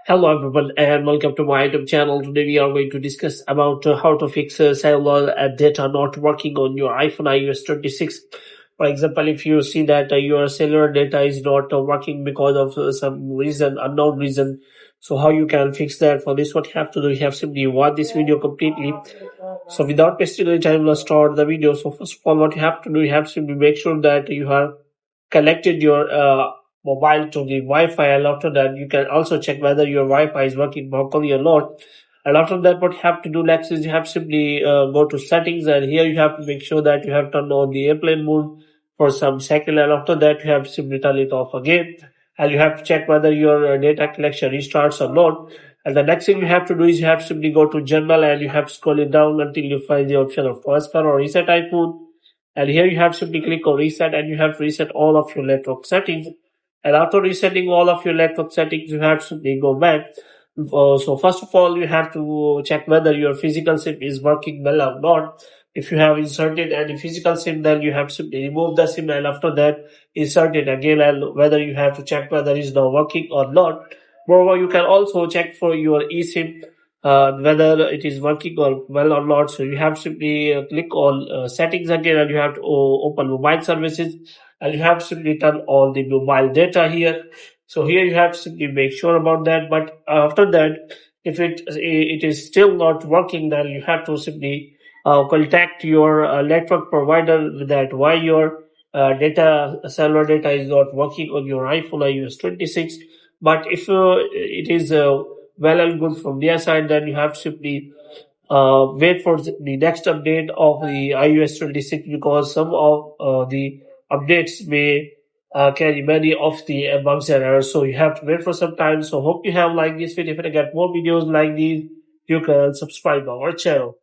Hello everyone and welcome to my YouTube channel. Today we are going to discuss about how to fix cellular data not working on your iPhone iOS 26. For example, if you see that your cellular data is not working because of some reason, unknown reason, so how you can fix that? For this, what you have to do, you have simply watch this video completely. So without wasting any time, let's start the video. So first of all, what you have to do, you have to simply make sure that you have connected your mobile to the Wi-Fi, and after that you can also check whether your Wi-Fi is working properly or not. And after that, what you have to do next is you have to simply go to settings, and here you have to make sure that you have turned on the airplane mode for some second, and after that you have to simply turn it off again, and you have to check whether your data collection restarts or not. And the next thing you have to do is you have to simply go to general, and you have to scroll it down until you find the option of transfer or reset iPhone. And here you have to simply click on reset, and you have to reset all of your network settings. And after resetting all of your network settings, you have to simply go back. So first of all, you have to check whether your physical SIM is working well or not. If you have inserted any physical SIM, then you have to simply remove the SIM, and after that insert it again, and whether you have to check whether it's now working or not. Moreover, you can also check for your eSIM whether it is working or well or not. So you have to simply click on settings again, and you have to open mobile services, and you have to simply turn on the mobile data here. So here you have to simply make sure about that. But after that, if it is still not working, then you have to simply contact your network provider with that why your cellular data is not working on your iPhone iOS 26. But if it is well and good from their side, then you have to simply wait for the next update of the iOS 26, because some of the updates may carry many of the bugs and errors. So you have to wait for some time. So hope you have liked this video. If you get more videos like these, you can subscribe our channel.